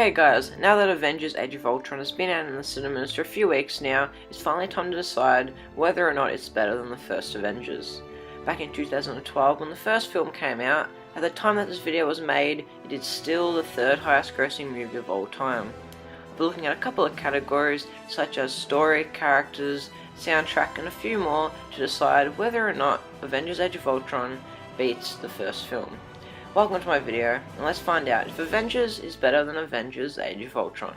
Okay guys, now that Avengers Age of Ultron has been out in the cinemas for a few weeks now, it's finally time to decide whether or not it's better than the first Avengers. Back in 2012, when the first film came out, at the time that this video was made, it is still the third highest grossing movie of all time. We're looking at a couple of categories such as story, characters, soundtrack and a few more to decide whether or not Avengers Age of Ultron beats the first film. Welcome to my video, and let's find out if Avengers is better than Avengers Age of Ultron.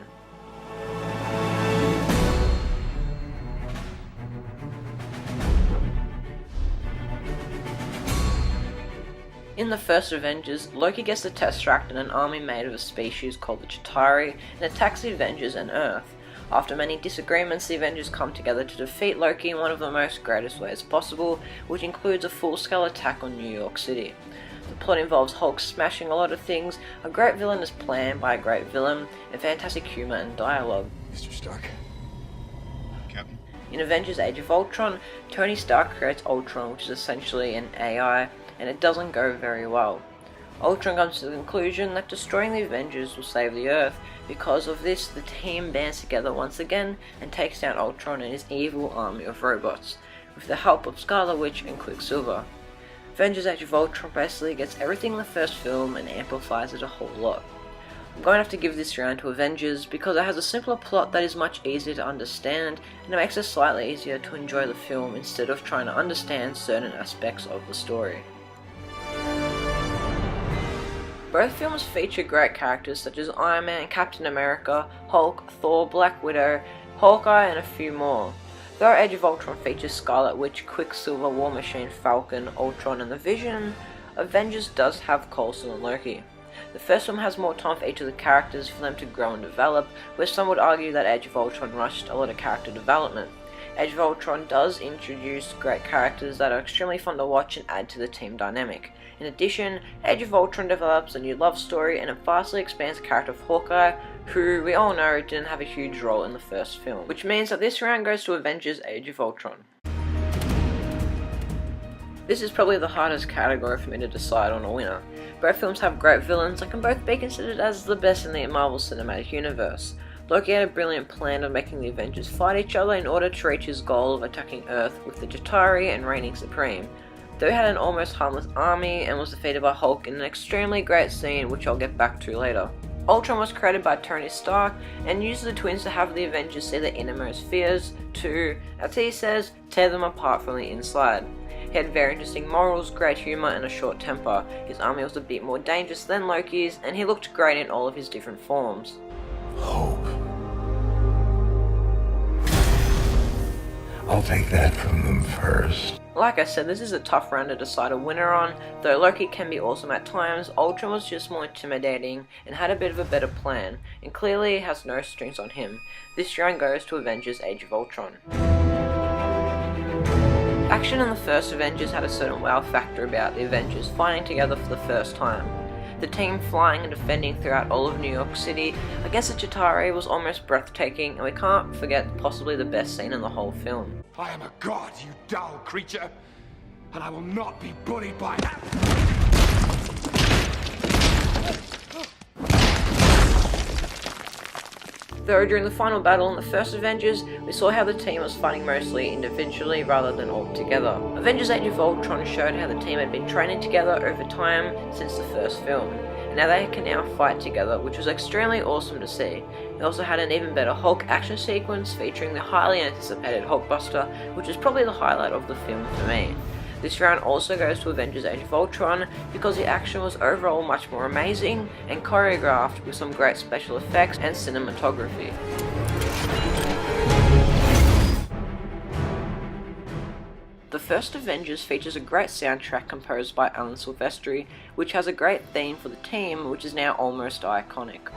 In the first Avengers, Loki gets the Tesseract and an army made of a species called the Chitauri and attacks the Avengers and Earth. After many disagreements, the Avengers come together to defeat Loki in one of the most greatest ways possible, which includes a full-scale attack on New York City. The plot involves Hulk smashing a lot of things, a great villain is planned by a great villain, and fantastic humour and dialogue. Mr. Stark. Captain. In Avengers Age of Ultron, Tony Stark creates Ultron, which is essentially an AI, and it doesn't go very well. Ultron comes to the conclusion that destroying the Avengers will save the Earth. Because of this, the team bands together once again and takes down Ultron and his evil army of robots, with the help of Scarlet Witch and Quicksilver. Avengers Age of Ultron basically gets everything in the first film and amplifies it a whole lot. I'm going to have to give this round to Avengers because it has a simpler plot that is much easier to understand, and it makes it slightly easier to enjoy the film instead of trying to understand certain aspects of the story. Both films feature great characters such as Iron Man, Captain America, Hulk, Thor, Black Widow, Hawkeye and a few more. Though Age of Ultron features Scarlet Witch, Quicksilver, War Machine, Falcon, Ultron and the Vision, Avengers does have Coulson and Loki. The first film has more time for each of the characters for them to grow and develop, where some would argue that Age of Ultron rushed a lot of character development. Age of Ultron does introduce great characters that are extremely fun to watch and add to the team dynamic. In addition, Age of Ultron develops a new love story and it vastly expands the character of Hawkeye, who we all know didn't have a huge role in the first film, which means that this round goes to Avengers Age of Ultron. This is probably the hardest category for me to decide on a winner. Both films have great villains that can both be considered as the best in the Marvel Cinematic Universe. Loki had a brilliant plan of making the Avengers fight each other in order to reach his goal of attacking Earth with the Chitauri and reigning supreme. Though he had an almost harmless army and was defeated by Hulk in an extremely great scene which I'll get back to later. Ultron was created by Tony Stark and uses the twins to have the Avengers see their innermost fears to, as he says, tear them apart from the inside. He had very interesting morals, great humour and a short temper. His army was a bit more dangerous than Loki's and he looked great in all of his different forms. Hope. I'll take that from them first. Like I said, this is a tough round to decide a winner on. Though Loki can be awesome at times, Ultron was just more intimidating and had a bit of a better plan, and clearly has no strings on him. This round goes to Avengers Age of Ultron. Action in the first Avengers had a certain wow factor about the Avengers fighting together for the first time. The team flying and defending throughout all of New York City against the Chitauri was almost breathtaking, and we can't forget possibly the best scene in the whole film. I am a god, you dull creature, and I will not be bullied by that. Though during the final battle in the first Avengers, we saw how the team was fighting mostly individually rather than all together. Avengers Age of Ultron showed how the team had been training together over time since the first film, and now they can now fight together, which was extremely awesome to see. It also had an even better Hulk action sequence featuring the highly anticipated Hulkbuster, which is probably the highlight of the film for me. This round also goes to Avengers Age of Ultron because the action was overall much more amazing and choreographed with some great special effects and cinematography. The first Avengers features a great soundtrack composed by Alan Silvestri, which has a great theme for the team, which is now almost iconic.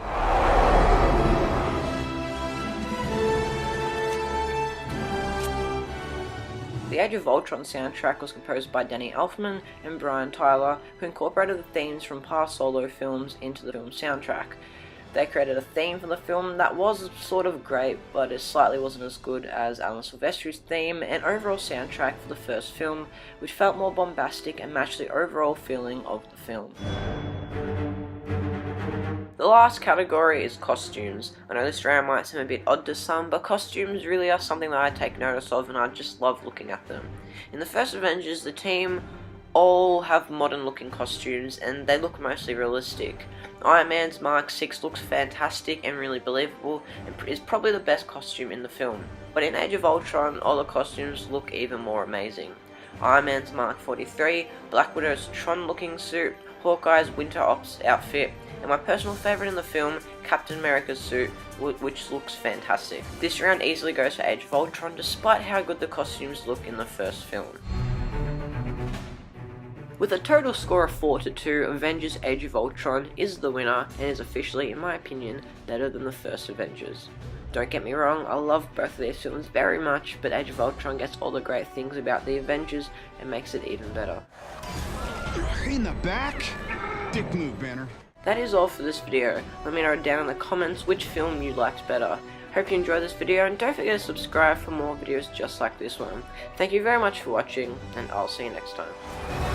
The Age of Ultron soundtrack was composed by Danny Elfman and Brian Tyler, who incorporated the themes from past solo films into the film soundtrack. They created a theme for the film that was sort of great, but it slightly wasn't as good as Alan Silvestri's theme and overall soundtrack for the first film, which felt more bombastic and matched the overall feeling of the film. The last category is costumes. I know this round might seem a bit odd to some, but costumes really are something that I take notice of and I just love looking at them. In the first Avengers, the team all have modern looking costumes and they look mostly realistic. Iron Man's Mark 6 looks fantastic and really believable and is probably the best costume in the film. But in Age of Ultron, all the costumes look even more amazing. Iron Man's Mark 43, Black Widow's Tron looking suit, Hawkeye's Winter Ops outfit, and my personal favourite in the film, Captain America's suit, which looks fantastic. This round easily goes for Age of Ultron despite how good the costumes look in the first film. With a total score of 4-2, Avengers Age of Ultron is the winner and is officially, in my opinion, better than the first Avengers. Don't get me wrong, I love both of these films very much, but Age of Ultron gets all the great things about the Avengers and makes it even better. In the back? Dick move, Banner. That is all for this video. Let me know down in the comments which film you liked better. Hope you enjoyed this video and don't forget to subscribe for more videos just like this one. Thank you very much for watching and I'll see you next time.